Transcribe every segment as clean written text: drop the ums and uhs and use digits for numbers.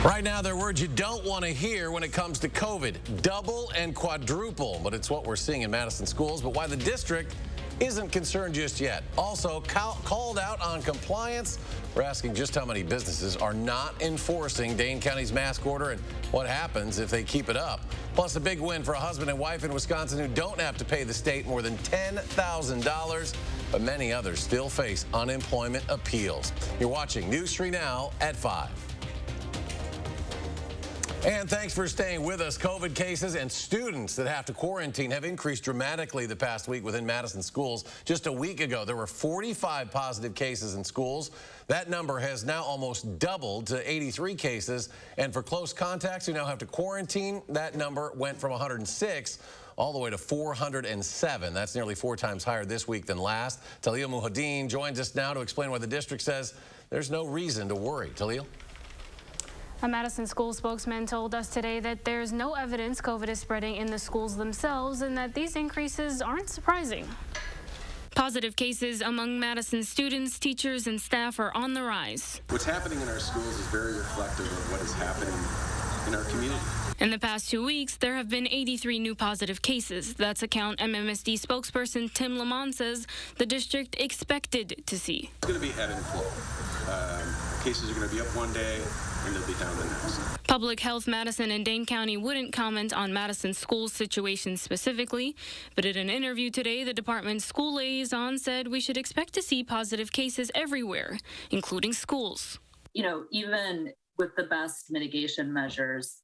Right now, there are words you don't want to hear when it comes to COVID. Double and quadruple, but it's what we're seeing in Madison schools. But why the district isn't concerned just yet. Also, called out on compliance. We're asking just how many businesses are not enforcing Dane County's mask order and what happens if they keep it up. Plus, a big win for a husband and wife in Wisconsin who don't have to pay the state more than $10,000. But many others still face unemployment appeals. You're watching News 3 Now at 5. And thanks for staying with us. COVID cases and students that have to quarantine have increased dramatically the past week within Madison schools. Just a week ago, there were 45 positive cases in schools. That number has now almost doubled to 83 cases. And for close contacts who now have to quarantine, that number went from 106 all the way to 407. That's nearly 4 times higher this week than last. Talil Muhaddin joins us now to explain why the district says there's no reason to worry. Talil? A Madison school spokesman told us today that there's no evidence COVID is spreading in the schools themselves and that these increases aren't surprising. Positive cases among Madison students, teachers, and staff are on the rise. What's happening in our schools is very reflective of what is happening in our community. In the past 2 weeks, there have been 83 new positive cases. That's a count MMSD spokesperson Tim Lamont says the district expected to see. It's going to be ebb and flow. Cases are going to be up one day and they'll be down the next. Public Health Madison and Dane County wouldn't comment on Madison schools situation specifically, but in an interview today, the department's school liaison said we should expect to see positive cases everywhere, including schools. You know, even with the best mitigation measures,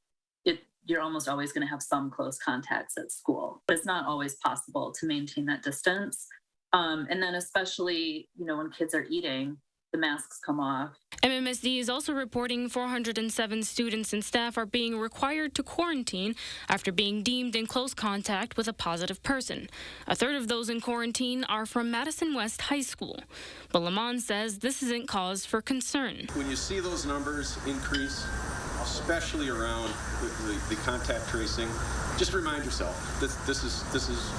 you're almost always going to have some close contacts at school. But it's not always possible to maintain that distance. And then especially, you know, when kids are eating, the masks come off. MMSD is also reporting 407 students and staff are being required to quarantine after being deemed in close contact with a positive person. A third of those in quarantine are from Madison West High School. But Lamont says this isn't cause for concern. When you see those numbers increase, especially around the contact tracing, just remind yourself this is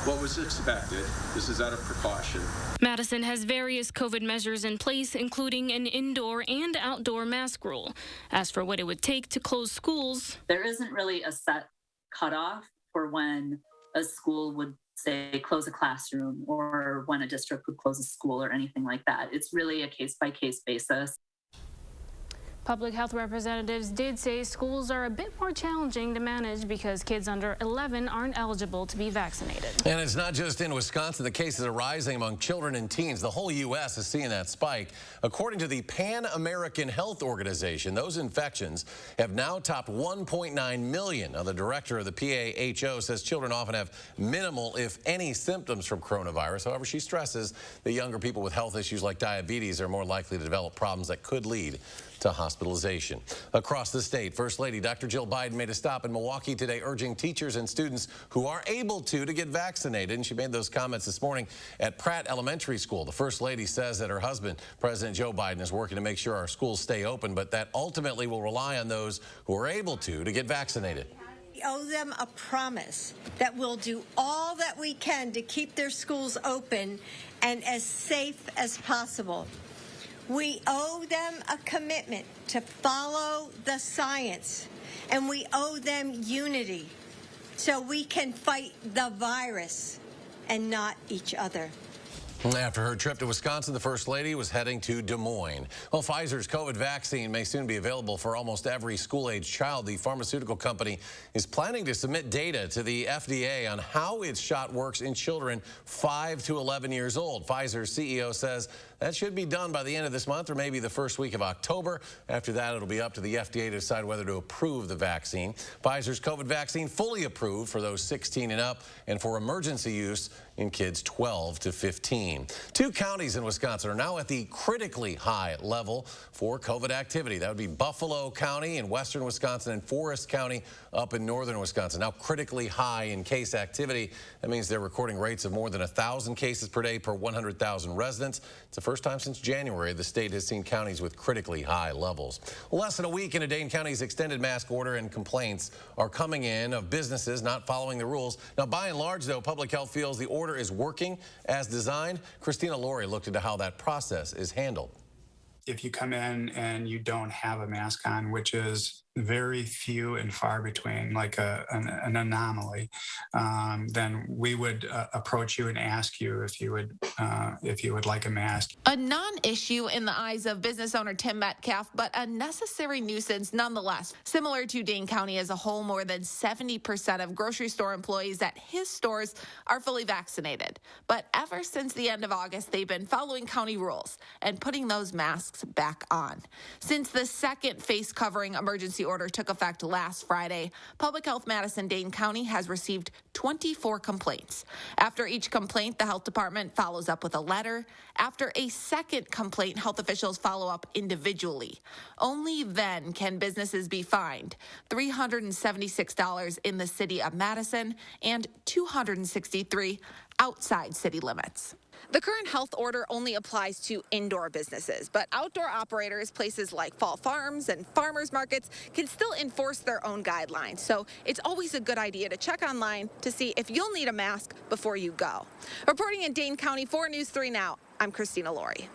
what was expected. This is out of precaution. Madison has various COVID measures in place, including an indoor and outdoor mask rule. As for what it would take to close schools, there isn't really a set cutoff for when a school would say close a classroom or when a district would close a school or anything like that. It's really a case-by-case basis. Public health representatives did say schools are a bit more challenging to manage because kids under 11 aren't eligible to be vaccinated. And it's not just in Wisconsin. The cases are rising among children and teens. The whole U.S. is seeing that spike. According to the Pan American Health Organization, those infections have now topped 1.9 million. Now, the director of the PAHO says children often have minimal, if any, symptoms from coronavirus. However, she stresses that younger people with health issues like diabetes are more likely to develop problems that could lead to hospitalization. Across the state, First Lady Dr. Jill Biden made a stop in Milwaukee today, urging teachers and students who are able to get vaccinated. And she made those comments this morning at Pratt Elementary School. The First Lady says that her husband, President Joe Biden, is working to make sure our schools stay open, but that ultimately will rely on those who are able to get vaccinated. We owe them a promise that we'll do all that we can to keep their schools open and as safe as possible. We owe them a commitment to follow the science, and we owe them unity so we can fight the virus and not each other. After her trip to Wisconsin, the First Lady was heading to Des Moines. Well, Pfizer's COVID vaccine may soon be available for almost every school-age child. The pharmaceutical company is planning to submit data to the FDA on how its shot works in children 5 to 11 years old. Pfizer's CEO says that should be done by the end of this month or maybe the first week of October. After that, it'll be up to the FDA to decide whether to approve the vaccine. Pfizer's COVID vaccine fully approved for those 16 and up and for emergency use in kids 12 to 15. 2 counties in Wisconsin are now at the critically high level for COVID activity. That would be Buffalo County in western Wisconsin and Forest County up in northern Wisconsin. Now critically high in case activity. That means they're recording rates of more than 1,000 cases per day per 100,000 residents. It's the first time since January the state has seen counties with critically high levels. Less than a week into Dane County's extended mask order, and complaints are coming in of businesses not following the rules. Now, by and large, though, public health feels the order is working as designed. Christina Laurie looked into how that process is handled. if you come in and you don't have a mask on, which is very few and far between, like an anomaly, then we would approach you and ask you if you would like a mask. A non-issue in the eyes of business owner Tim Metcalf, but a necessary nuisance nonetheless. Similar to Dane County as a whole, more than 70% of grocery store employees at his stores are fully vaccinated. But ever since the end of August, they've been following county rules and putting those masks back on. Since the second face covering emergency order took effect last Friday, Public Health Madison Dane County has received 24 complaints. After each complaint, the health department follows up with a letter. After a second complaint, health officials follow up individually. Only then can businesses be fined $376 in the city of Madison and $263 outside city limits. The current health order only applies to indoor businesses, but outdoor operators, places like fall farms and farmers markets, can still enforce their own guidelines. So it's always a good idea to check online to see if you'll need a mask before you go. Reporting in Dane County for News 3 Now, I'm Christina Laurie.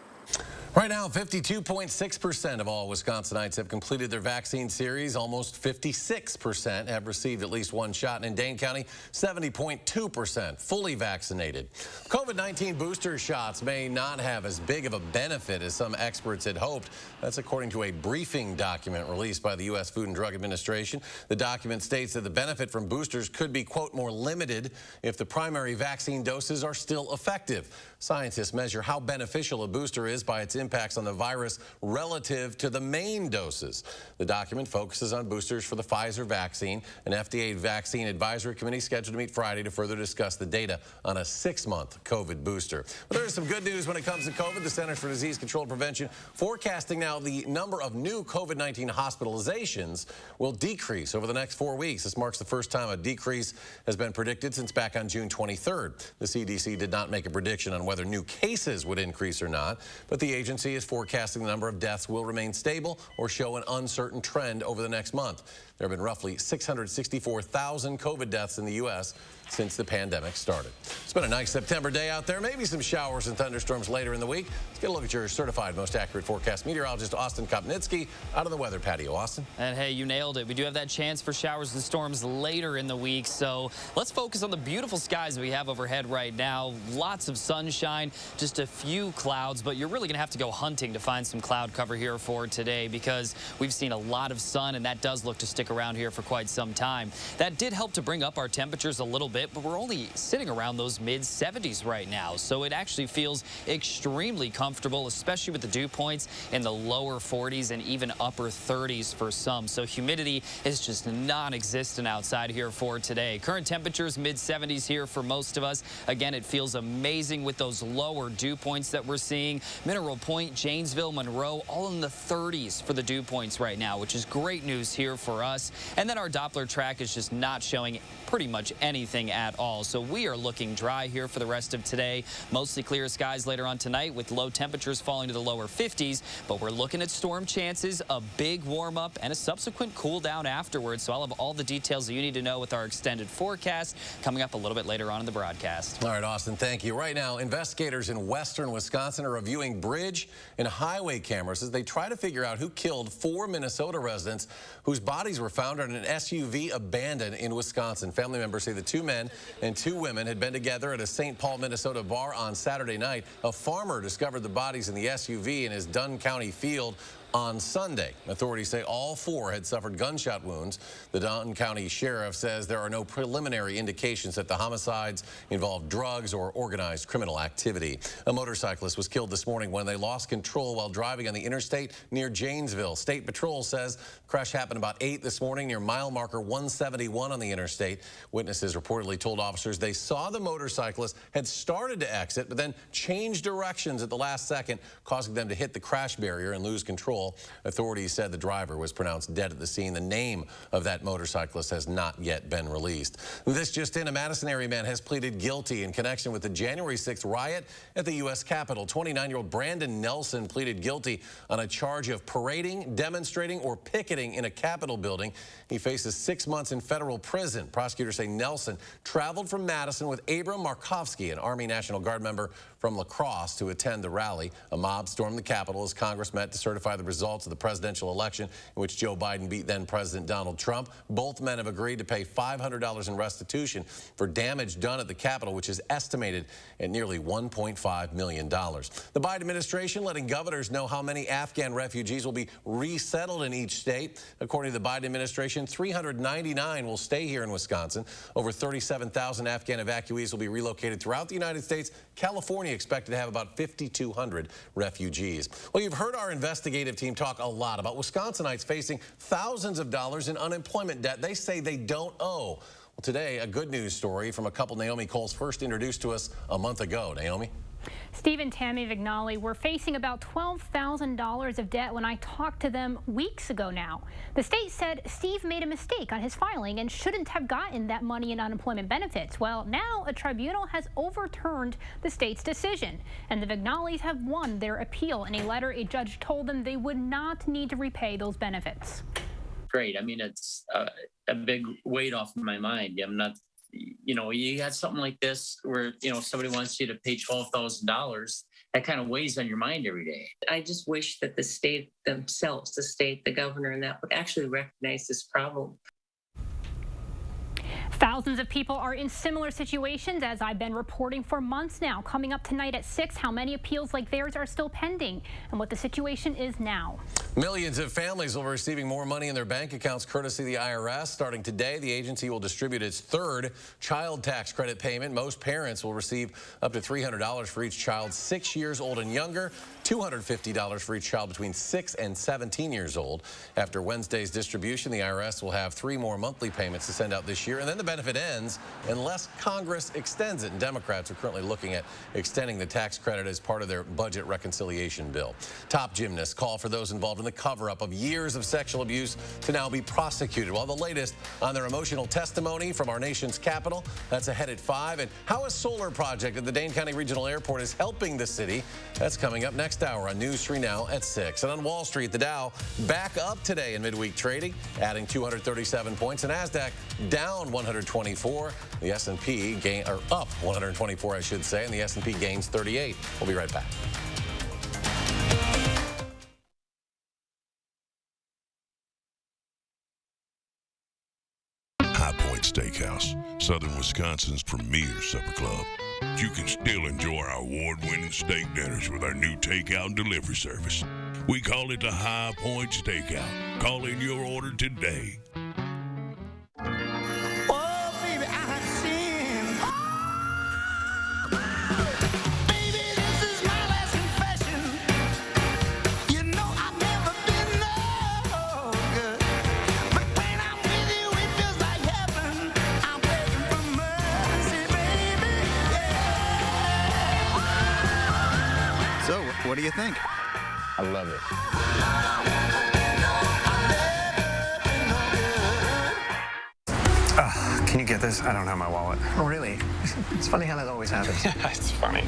Right now, 52.6% of all Wisconsinites have completed their vaccine series. Almost 56% have received at least one shot. And in Dane County, 70.2% fully vaccinated. COVID-19 booster shots may not have as big of a benefit as some experts had hoped. That's according to a briefing document released by the U.S. Food and Drug Administration. The document states that the benefit from boosters could be, quote, more limited if the primary vaccine doses are still effective. Scientists measure how beneficial a booster is by its impacts on the virus relative to the main doses. The document focuses on boosters for the Pfizer vaccine. An FDA vaccine advisory committee scheduled to meet Friday to further discuss the data on a 6-month COVID booster. But there is some good news when it comes to COVID. The Centers for Disease Control and Prevention forecasting now the number of new COVID-19 hospitalizations will decrease over the next 4 weeks. This marks the first time a decrease has been predicted since back on June 23rd. The CDC did not make a prediction on whether new cases would increase or not, but the agency is forecasting the number of deaths will remain stable or show an uncertain trend over the next month. There have been roughly 664,000 COVID deaths in the U.S. since the pandemic started. It's been a nice September day out there. Maybe some showers and thunderstorms later in the week. Let's get a look at your certified most accurate forecast meteorologist, Austin Kopnitsky, out of the weather patio. Austin? And hey, you nailed it. We do have that chance for showers and storms later in the week. So let's focus on the beautiful skies that we have overhead right now. Lots of sunshine, just a few clouds, but you're really going to have to go hunting to find some cloud cover here for today because we've seen a lot of sun, and that does look to stick around here for quite some time. That did help to bring up our temperatures a little bit, but we're only sitting around those mid-70s right now. So it actually feels extremely comfortable, especially with the dew points in the lower 40s and even upper 30s for some. So humidity is just non-existent outside here for today. Current temperatures mid-70s here for most of us. Again, it feels amazing with those lower dew points that we're seeing. Mineral Point, Janesville, Monroe, all in the 30s for the dew points right now, which is great news here for us. And then our Doppler track is just not showing pretty much anything at all. So we are looking dry here for the rest of today. Mostly clear skies later on tonight with low temperatures falling to the lower 50s. But we're looking at storm chances, a big warm up, and a subsequent cool down afterwards. So I'll have all the details that you need to know with our extended forecast coming up a little bit later on in the broadcast. All right, Austin, thank you. Right now, investigators in western Wisconsin are reviewing bridge and highway cameras as they try to figure out who killed 4 Minnesota residents whose bodies were found in an SUV abandoned in Wisconsin. Family members say the 2 men and 2 women had been together at a St. Paul, Minnesota bar on Saturday night. A farmer discovered the bodies in the SUV in his Dunn County field on Sunday. Authorities say all 4 had suffered gunshot wounds. The Dunn County Sheriff says there are no preliminary indications that the homicides involved drugs or organized criminal activity. A motorcyclist was killed this morning when they lost control while driving on the interstate near Janesville. State Patrol says the crash happened about 8 this morning near mile marker 171 on the interstate. Witnesses reportedly told officers they saw the motorcyclist had started to exit but then changed directions at the last second, causing them to hit the crash barrier and lose control. control. Authorities said the driver was pronounced dead at the scene. The name of that motorcyclist has not yet been released. This just in, a Madison area man has pleaded guilty in connection with the January 6th riot at the U.S. Capitol. 29-year-old Brandon Nelson pleaded guilty on a charge of parading, demonstrating, or picketing in a Capitol building. He faces 6 months in federal prison. Prosecutors say Nelson traveled from Madison with Abram Markovsky, an Army National Guard member from La Crosse, to attend the rally. A mob stormed the Capitol as Congress met to certify the results of the presidential election in which Joe Biden beat then-President Donald Trump. Both men have agreed to pay $500 in restitution for damage done at the Capitol, which is estimated at nearly $1.5 million. The Biden administration letting governors know how many Afghan refugees will be resettled in each state. According to the Biden administration, 399 will stay here in Wisconsin. Over 37,000 Afghan evacuees will be relocated throughout the United States. California expected to have about 5,200 refugees. Well, you've heard our investigative team talk a lot about Wisconsinites facing thousands of dollars in unemployment debt they say they don't owe. Well, today, a good news story from a couple Naomi Coles first introduced to us a month ago. Naomi? Steve and Tammy Vignali were facing about $12,000 of debt when I talked to them weeks ago now. The state said Steve made a mistake on his filing and shouldn't have gotten that money in unemployment benefits. Well, now a tribunal has overturned the state's decision, and the Vignalis have won their appeal. In a letter, a judge told them they would not need to repay those benefits. Great. I mean, it's a big weight off of my mind. I'm not, you got something like this where, somebody wants you to pay $12,000. That kind of weighs on your mind every day. I just wish that the state themselves, the state, the governor, and that would actually recognize this problem. Thousands of people are in similar situations, as I've been reporting for months now. Coming up tonight at 6, how many appeals like theirs are still pending and what the situation is now. Millions of families will be receiving more money in their bank accounts courtesy of the IRS. Starting today, the agency will distribute its third child tax credit payment. Most parents will receive up to $300 for each child 6 years old and younger, $250 for each child between 6 and 17 years old. After Wednesday's distribution, the IRS will have 3 more monthly payments to send out this year, and then the benefit ends unless Congress extends it. And Democrats are currently looking at extending the tax credit as part of their budget reconciliation bill. Top gymnasts call for those involved in the cover-up of years of sexual abuse to now be prosecuted. While the latest on their emotional testimony from our nation's capital, that's ahead at 5. And how a solar project at the Dane County Regional Airport is helping the city, that's coming up next hour on News 3 Now at 6. And on Wall Street, the Dow back up today in midweek trading, adding 237 points, and NASDAQ down 124. The S&P up 124, I should say, and the S&P gains 38. We'll be right back. High Point Steakhouse, Southern Wisconsin's premier supper club. You can still enjoy our award-winning steak dinners with our new takeout and delivery service. We call it the High Point Steakout. Call in your order today. So, what do you think? I love it. Can you get this? I don't have my wallet. Oh, really? It's funny how that always happens. It's funny.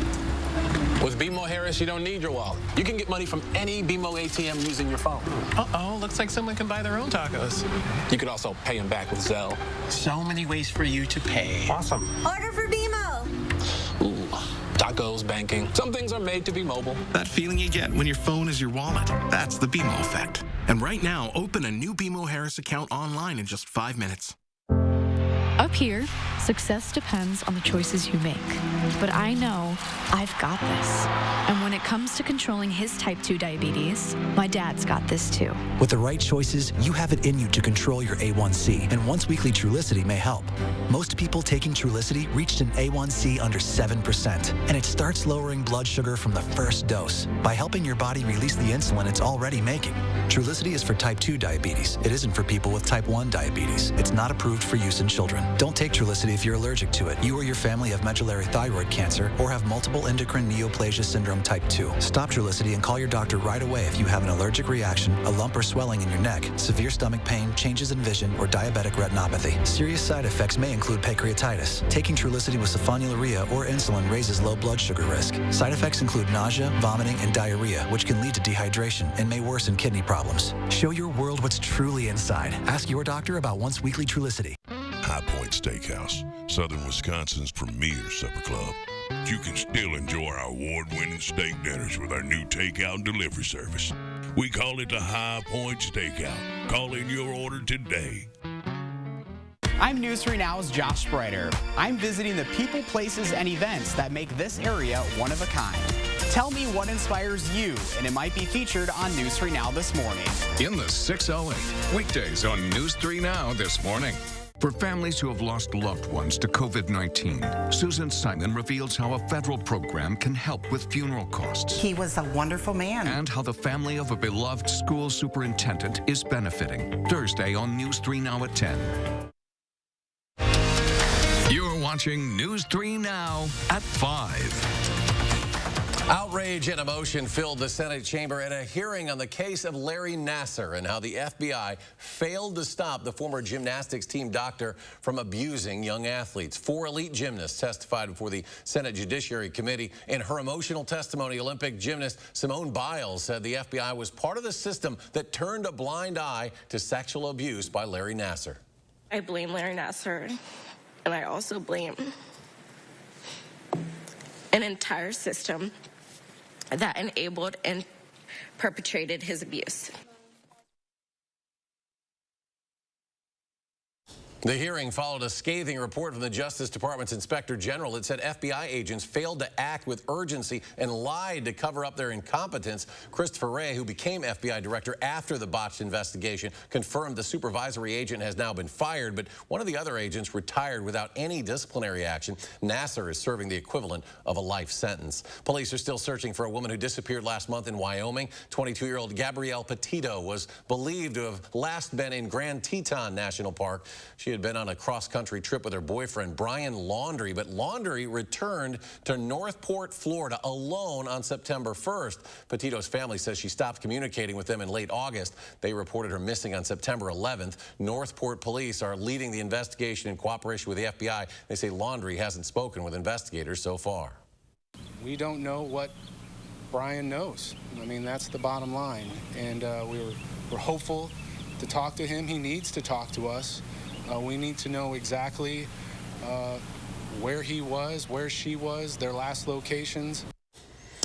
With BMO Harris, you don't need your wallet. You can get money from any BMO ATM using your phone. Uh-oh, looks like someone can buy their own tacos. You could also pay them back with Zelle. So many ways for you to pay. Awesome. Order for BMO. Ooh, tacos, banking. Some things are made to be mobile. That feeling you get when your phone is your wallet. That's the BMO effect. And right now, open a new BMO Harris account online in just 5 minutes. Up here, success depends on the choices you make. But I know I've got this. And when it comes to controlling his type 2 diabetes, my dad's got this too. With the right choices, you have it in you to control your A1C, and once-weekly Trulicity may help. Most people taking Trulicity reached an A1C under 7%, and it starts lowering blood sugar from the first dose by helping your body release the insulin it's already making. Trulicity is for type 2 diabetes. It isn't for people with type 1 diabetes. It's not approved for use in children. Don't take Trulicity if you're allergic to it. You or your family have medullary thyroid cancer or have multiple endocrine neoplasia syndrome type 2. Stop Trulicity and call your doctor right away if you have an allergic reaction, a lump or swelling in your neck, severe stomach pain, changes in vision, or diabetic retinopathy. Serious side effects may include pancreatitis. Taking Trulicity with sulfonylurea or insulin raises low blood sugar risk. Side effects include nausea, vomiting, and diarrhea, which can lead to dehydration and may worsen kidney problems. Show your world what's truly inside. Ask your doctor about once-weekly Trulicity. High Point Steakhouse, Southern Wisconsin's premier supper club. You can still enjoy our award-winning steak dinners with our new takeout and delivery service. We call it the High Point Steakout. Call in your order today. I'm News 3 Now's Josh Spreiter. I'm visiting the people, places, and events that make this area one of a kind. Tell me what inspires you, and it might be featured on News 3 Now this morning. In the 608, weekdays on News 3 Now this morning. For families who have lost loved ones to COVID-19, Susan Simon reveals how a federal program can help with funeral costs. He was a wonderful man. And how the family of a beloved school superintendent is benefiting. Thursday on News 3 Now at 10. You're watching News 3 Now at 5. Outrage and emotion filled the Senate chamber at a hearing on the case of Larry Nassar and how the FBI failed to stop the former gymnastics team doctor from abusing young athletes. 4 elite gymnasts testified before the Senate Judiciary Committee. In her emotional testimony, Olympic gymnast Simone Biles said the FBI was part of the system that turned a blind eye to sexual abuse by Larry Nassar. I blame Larry Nassar, and I also blame an entire system that enabled and perpetrated his abuse. The hearing followed a scathing report from the Justice Department's Inspector General that said FBI agents failed to act with urgency and lied to cover up their incompetence. Christopher Wray, who became FBI director after the botched investigation, confirmed the supervisory agent has now been fired, but one of the other agents retired without any disciplinary action. Nassar is serving the equivalent of a life sentence. Police are still searching for a woman who disappeared last month in Wyoming. 22-year-old Gabrielle Petito was believed to have last been in Grand Teton National Park. She had been on a cross-country trip with her boyfriend, Brian Laundrie, but Laundrie returned to Northport, Florida, alone on September 1st. Petito's family says she stopped communicating with them in late August. They reported her missing on September 11th. Northport police are leading the investigation in cooperation with the FBI. They say Laundrie hasn't spoken with investigators so far. We don't know what Brian knows. I mean, that's the bottom line. And we're hopeful to talk to him. He needs to talk to us. We need to know exactly where he was, where she was, their last locations.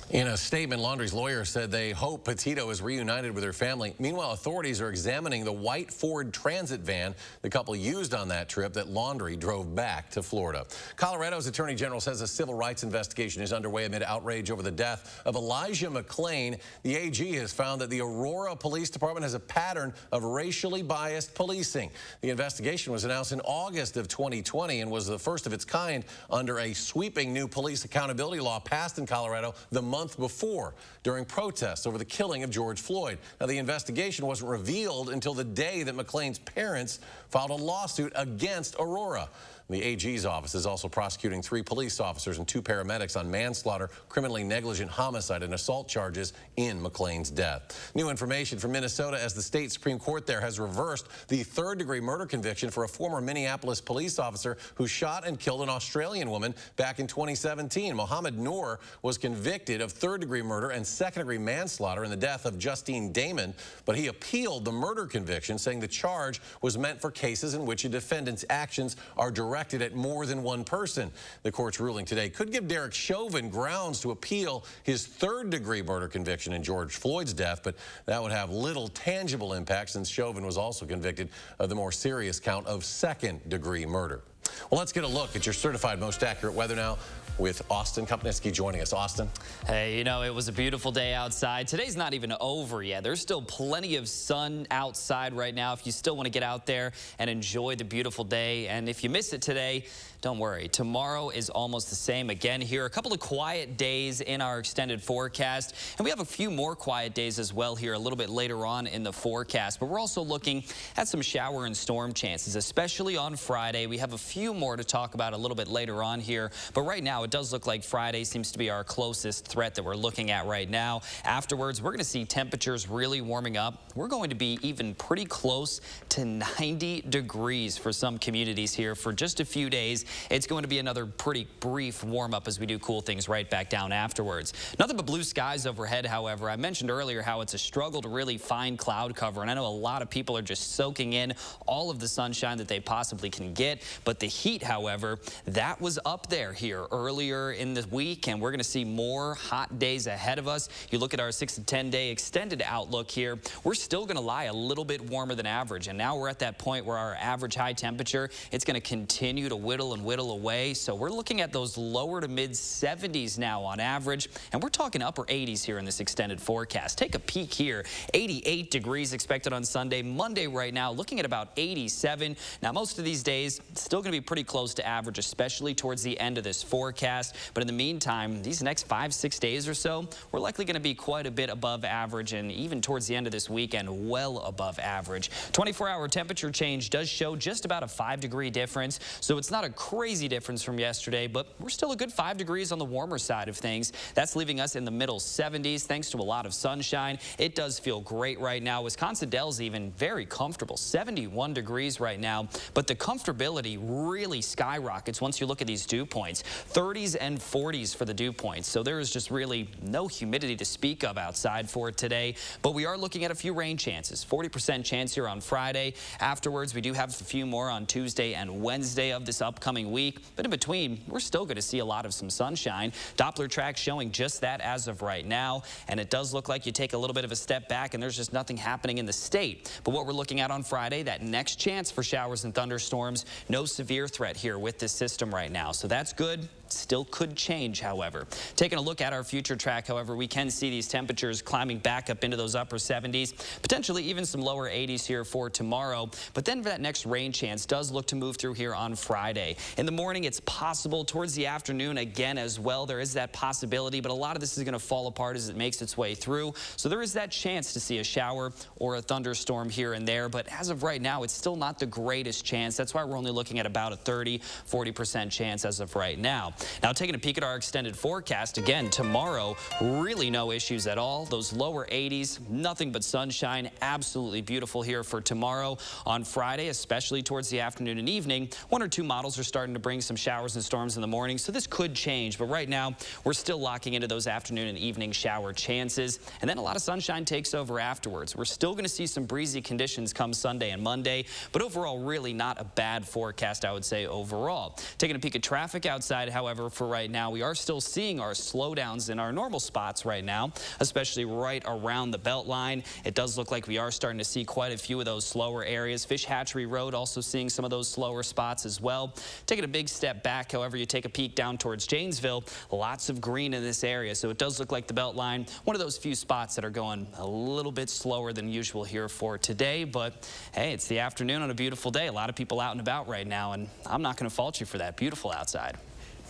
In a statement, Laundrie's lawyer said they hope Petito is reunited with her family. Meanwhile, authorities are examining the white Ford Transit van the couple used on that trip that Laundrie drove back to Florida. Colorado's Attorney General says a civil rights investigation is underway amid outrage over the death of Elijah McClain. The AG has found that the Aurora Police Department has a pattern of racially biased policing. The investigation was announced in August of 2020 and was the first of its kind under a sweeping new police accountability law passed in Colorado the month before during protests over the killing of George Floyd. Now, the investigation wasn't revealed until the day that McClain's parents filed a lawsuit against Aurora. The AG's office is also prosecuting 3 police officers and 2 paramedics on manslaughter, criminally negligent homicide, and assault charges in McClain's death. New information from Minnesota as the state Supreme Court there has reversed the 3rd-degree murder conviction for a former Minneapolis police officer who shot and killed an Australian woman back in 2017. Mohammed Noor was convicted of 3rd-degree murder and 2nd-degree manslaughter in the death of Justine Damon, but he appealed the murder conviction, saying the charge was meant for cases in which a defendant's actions are directed at more than one person. The court's ruling today could give Derek Chauvin grounds to appeal his 3rd-degree murder conviction in George Floyd's death, but that would have little tangible impact since Chauvin was also convicted of the more serious count of 2nd-degree murder. Well, let's get a look at your certified most accurate weather now with Austin Kopnitzky joining us. Austin. Hey, you know, it was a beautiful day outside. Today's not even over yet. There's still plenty of sun outside right now if you still want to get out there and enjoy the beautiful day. And if you miss it today, don't worry. Tomorrow is almost the same again here. A couple of quiet days in our extended forecast. And we have a few more quiet days as well here a little bit later on in the forecast. But we're also looking at some shower and storm chances, especially on Friday. We have a few few more to talk about a little bit later on here. But right now, it does look like Friday seems to be our closest threat that we're looking at right now. Afterwards, we're going to see temperatures really warming up. We're going to be even pretty close to 90 degrees for some communities here for just a few days. It's going to be another pretty brief warm up as we do cool things right back down afterwards. Nothing but blue skies overhead, however. I mentioned earlier how it's a struggle to really find cloud cover, and I know a lot of people are just soaking in all of the sunshine that they possibly can get. But the heat, however, that was up there here earlier in the week, and we're going to see more hot days ahead of us. You look at our 6 to 10 day extended outlook here, we're still going to lie a little bit warmer than average, and now we're at that point where our average high temperature, it's going to continue to whittle and whittle away. So we're looking at those lower to mid 70s now on average, and we're talking upper 80s here in this extended forecast. Take a peek here. 88 degrees expected on Sunday. Monday right now looking at about 87. Now most of these days still going to be pretty close to average, especially towards the end of this forecast. But in the meantime, these next 5-6 days or so, we're likely going to be quite a bit above average, and even towards the end of this weekend, well above average. 24-hour temperature change does show just about a 5-degree difference, so it's not a crazy difference from yesterday, but we're still a good 5 degrees on the warmer side of things. That's leaving us in the middle 70s thanks to a lot of sunshine. It does feel great right now. Wisconsin Dells even very comfortable, 71 degrees right now, but the comfortability really skyrockets once you look at these dew points. 30s and 40s for the dew points, so there is just really no humidity to speak of outside for it today, but we are looking at a few rain chances. 40% chance here on Friday. Afterwards, we do have a few more on Tuesday and Wednesday of this upcoming week, but in between, we're still going to see a lot of some sunshine. Doppler track showing just that as of right now, and it does look like you take a little bit of a step back and there's just nothing happening in the state. But what we're looking at on Friday, that next chance for showers and thunderstorms, no severe threat here with this system right now, so that's good. Still could change, however. Taking a look at our future track, however, we can see these temperatures climbing back up into those upper 70s, potentially even some lower 80s here for tomorrow. But then that next rain chance does look to move through here on Friday. In the morning, it's possible. Towards the afternoon, again, as well, there is that possibility, but a lot of this is going to fall apart as it makes its way through. So there is that chance to see a shower or a thunderstorm here and there, but as of right now, it's still not the greatest chance. That's why we're only looking at about a 30-40% chance as of right now. Now, taking a peek at our extended forecast, again, tomorrow, really no issues at all. Those lower 80s, nothing but sunshine, absolutely beautiful here for tomorrow. On Friday, especially towards the afternoon and evening, 1 or 2 models are starting to bring some showers and storms in the morning, so this could change. But right now, we're still locking into those afternoon and evening shower chances, and then a lot of sunshine takes over afterwards. We're still going to see some breezy conditions come Sunday and Monday, but overall, really not a bad forecast, I would say, overall. Taking a peek at traffic outside, however, for right now, we are still seeing our slowdowns in our normal spots right now, especially right around the belt line. It does look like we are starting to see quite a few of those slower areas. Fish Hatchery Road also seeing some of those slower spots as well. Taking a big step back, however, you take a peek down towards Janesville, lots of green in this area, so it does look like the belt line, one of those few spots that are going a little bit slower than usual here for today. But hey, it's the afternoon on a beautiful day. A lot of people out and about right now, and I'm not going to fault you for that. Beautiful outside.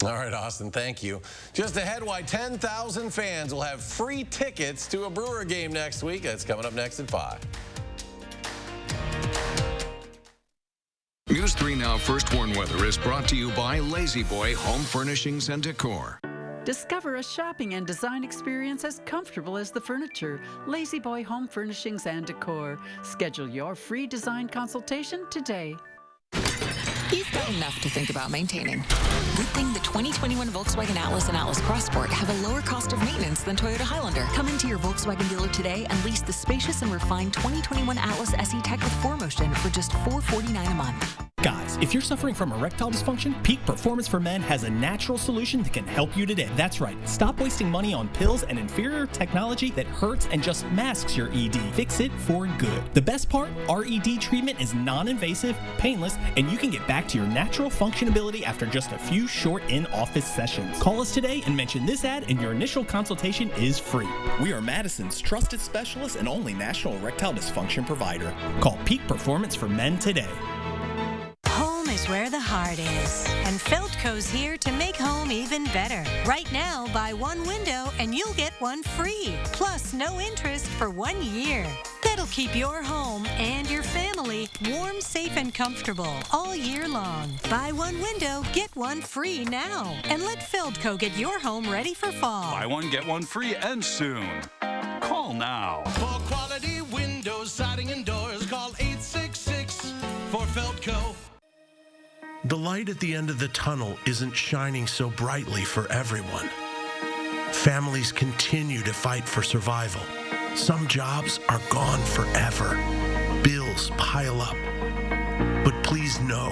All right, Austin, thank you. Just ahead, why 10,000 fans will have free tickets to a Brewer game next week. That's coming up next at 5. News 3 Now First Warn Weather is brought to you by Lazy Boy Home Furnishings and Decor. Discover a shopping and design experience as comfortable as the furniture. Lazy Boy Home Furnishings and Decor. Schedule your free design consultation today. You've got enough to think about maintaining. Good thing the 2021 Volkswagen Atlas and Atlas Cross Sport have a lower cost of maintenance than Toyota Highlander. Come into your Volkswagen dealer today and lease the spacious and refined 2021 Atlas SE Tech with 4Motion for just $449 a month. Guys, if you're suffering from erectile dysfunction, Peak Performance for Men has a natural solution that can help you today. That's right. Stop wasting money on pills and inferior technology that hurts and just masks your ED. Fix it for good. The best part, our ED treatment is non-invasive, painless, and you can get back to your natural functionability after just a few short in-office sessions. Call us today and mention this ad and your initial consultation is free. We are Madison's trusted specialist and only national erectile dysfunction provider. Call Peak Performance for Men today. Home is where the heart is, and Feldco's here to make home even better. Right now, buy one window and you'll get one free, plus no interest for 1 year. That'll keep your home and your family family, warm, safe, and comfortable all year long. Buy one window, get one free now. And let Feldco get your home ready for fall. Buy one, get one free, and soon. Call now. For quality windows, siding, and doors, call 866 for Feldco. The light at the end of the tunnel isn't shining so brightly for everyone. Families continue to fight for survival. Some jobs are gone forever. Bills pile up. But please know,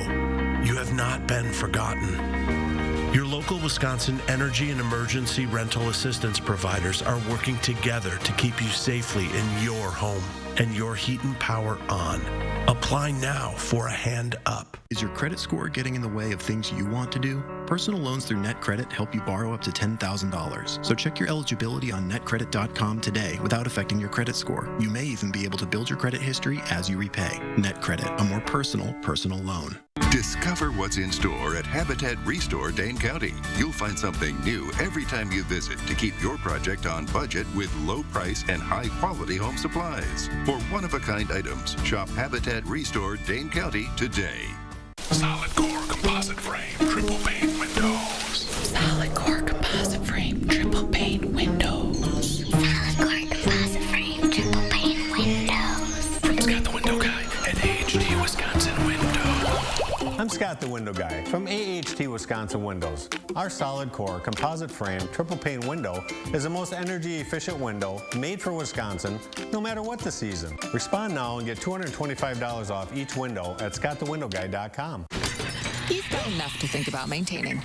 you have not been forgotten. Your local Wisconsin energy and emergency rental assistance providers are working together to keep you safely in your home and your heat and power on. Apply now for a hand up. Is your credit score getting in the way of things you want to do? Personal loans through NetCredit help you borrow up to $10,000. So check your eligibility on netcredit.com today without affecting your credit score. You may even be able to build your credit history as you repay. NetCredit, a more personal loan. Discover what's in store at Habitat Restore Dane County. You'll find something new every time you visit to keep your project on budget with low price and high quality home supplies. For one-of-a-kind items, shop Habitat Restore Dane County today. Solid core composite frame, triple pane windows. Solid core composite frame, triple pane windows. Solid core composite frame, triple pane windows. From Scott the Window Guy at AHT Wisconsin Window. I'm Scott the Window Guy from AHT Wisconsin Windows. Our solid core composite frame triple pane window is the most energy efficient window made for Wisconsin, no matter what the season. Respond now and get $225 off each window at scottthewindowguy.com. You've got enough to think about maintaining.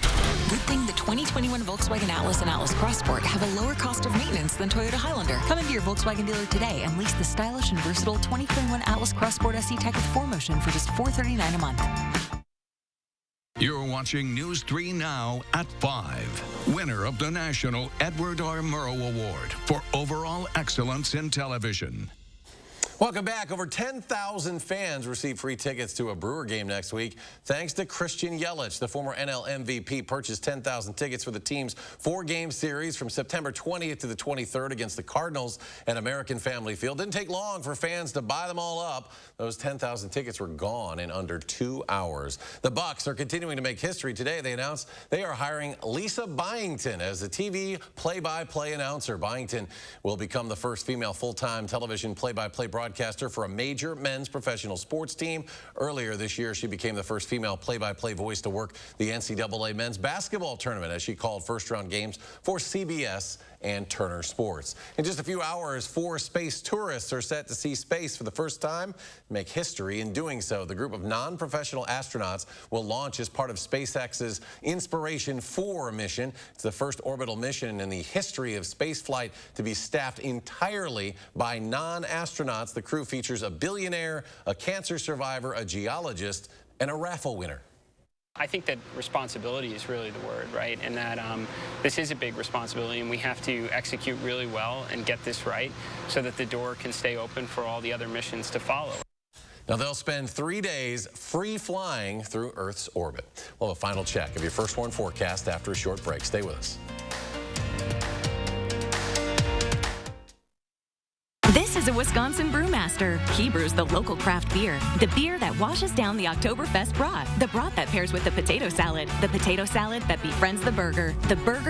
Good thing the 2021 Volkswagen Atlas and Atlas Crossport have a lower cost of maintenance than Toyota Highlander. Come into your Volkswagen dealer today and lease the stylish and versatile 2021 Atlas Crossport SE Tech with 4Motion for just $439 a month. You're watching News 3 Now at 5. Winner of the National Edward R. Murrow Award for Overall Excellence in Television. Welcome back. Over 10,000 fans receive free tickets to a Brewer game next week thanks to Christian Yelich. The former NL MVP purchased 10,000 tickets for the team's 4-game series from September 20th to the 23rd against the Cardinals at American Family Field. Didn't take long for fans to buy them all up. Those 10,000 tickets were gone in under 2 hours. The Bucs are continuing to make history. Today they announced they are hiring Lisa Byington as the TV play-by-play announcer. Byington will become the first female full-time television play-by-play broadcaster for a major men's professional sports team. Earlier this year, she became the first female play-by-play voice to work the NCAA men's basketball tournament as she called first-round games for CBS and Turner Sports. In just a few hours, 4 space tourists are set to see space for the first time, make history in doing so. The group of non-professional astronauts will launch as part of SpaceX's Inspiration 4 mission. It's the first orbital mission in the history of spaceflight to be staffed entirely by non-astronauts. The crew features a billionaire, a cancer survivor, a geologist, and a raffle winner. I think that responsibility is really the word, right? And that this is a big responsibility, and we have to execute really well and get this right so that the door can stay open for all the other missions to follow. Now, they'll spend 3 days free flying through Earth's orbit. We'll have a final check of your first warn forecast after a short break. Stay with us. This is a Wisconsin brewmaster. He brews the local craft beer, the beer that washes down the Oktoberfest brat, the brat that pairs with the potato salad that befriends the burger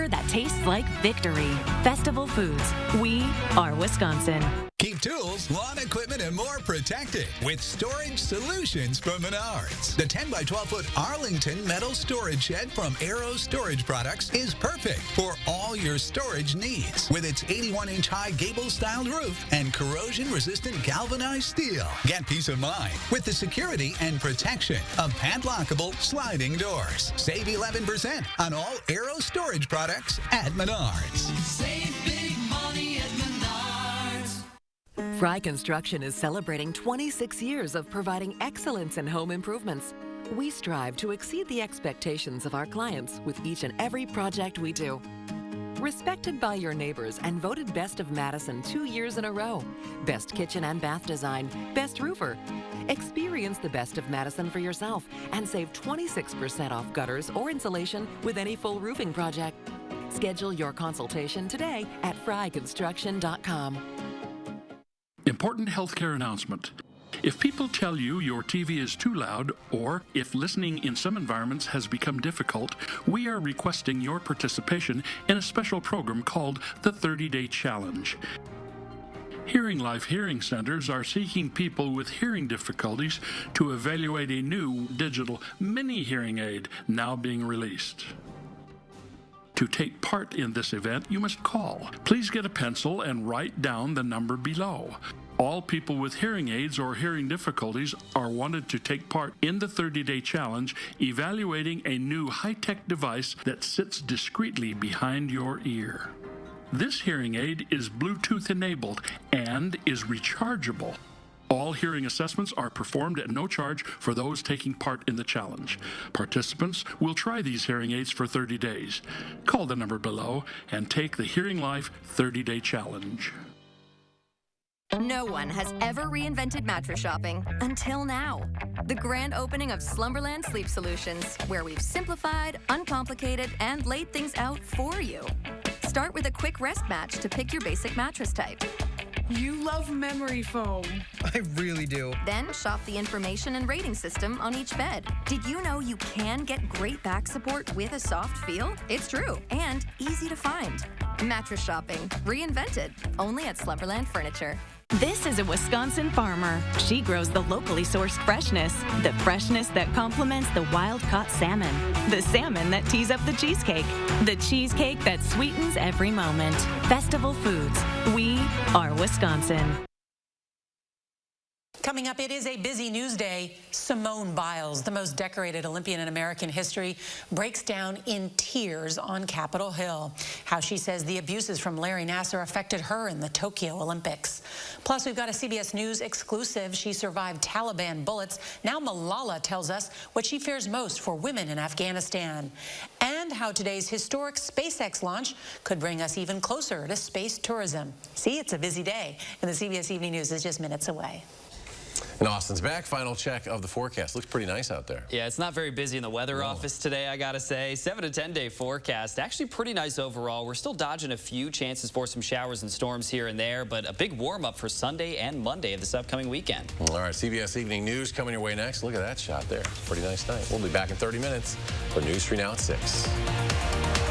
that tastes like victory. Festival Foods. We are Wisconsin. Keep tools, lawn equipment, and more protected with storage solutions from Menards. The 10 by 12 foot Arlington metal storage shed from Aero Storage Products is perfect for all your storage needs. With its 81-inch high gable-styled roof and corrosion-resistant galvanized steel, get peace of mind with the security and protection of padlockable sliding doors. Save 11% on all Aero Storage products at Menards. Save big money at Menards. Fry Construction is celebrating 26 years of providing excellence in home improvements. We strive to exceed the expectations of our clients with each and every project we do. Respected by your neighbors and voted Best of Madison 2 years in a row. Best kitchen and bath design, best roofer. Experience the Best of Madison for yourself and save 26% off gutters or insulation with any full roofing project. Schedule your consultation today at fryconstruction.com. Important healthcare announcement. If people tell you your TV is too loud, or if listening in some environments has become difficult, we are requesting your participation in a special program called the 30-Day Challenge. Hearing Life Hearing Centers are seeking people with hearing difficulties to evaluate a new digital mini hearing aid now being released. To take part in this event, you must call. Please get a pencil and write down the number below. All people with hearing aids or hearing difficulties are wanted to take part in the 30-Day Challenge, evaluating a new high-tech device that sits discreetly behind your ear. This hearing aid is Bluetooth enabled and is rechargeable. All hearing assessments are performed at no charge for those taking part in the challenge. Participants will try these hearing aids for 30 days. Call the number below and take the Hearing Life 30-Day Challenge. No one has ever reinvented mattress shopping until now. The grand opening of Slumberland Sleep Solutions, where we've simplified, uncomplicated, and laid things out for you. Start with a quick rest match to pick your basic mattress type. You love memory foam. I really do. Then shop the information and rating system on each bed. Did you know you can get great back support with a soft feel? It's true, and easy to find. Mattress shopping, reinvented, only at Slumberland Furniture. This is a Wisconsin farmer. She grows the locally sourced freshness, the freshness that complements the wild-caught salmon, the salmon that tees up the cheesecake that sweetens every moment. Festival Foods. We are Wisconsin. Coming up, it is a busy news day. Simone Biles, the most decorated Olympian in American history, breaks down in tears on Capitol Hill. How she says the abuses from Larry Nassar affected her in the Tokyo Olympics. Plus, we've got a CBS News exclusive. She survived Taliban bullets. Now Malala tells us what she fears most for women in Afghanistan. And how today's historic SpaceX launch could bring us even closer to space tourism. See, it's a busy day, and the CBS Evening News is just minutes away. And Austin's back. Final check of the forecast. Looks pretty nice out there. Yeah, it's not very busy in the weather office today, I gotta say. 7 to 10 day forecast. Actually pretty nice overall. We're still dodging a few chances for some showers and storms here and there, but a big warm up for Sunday and Monday of this upcoming weekend. All right, CBS Evening News coming your way next. Look at that shot there. Pretty nice night. We'll be back in 30 minutes for News 3 Now at 6.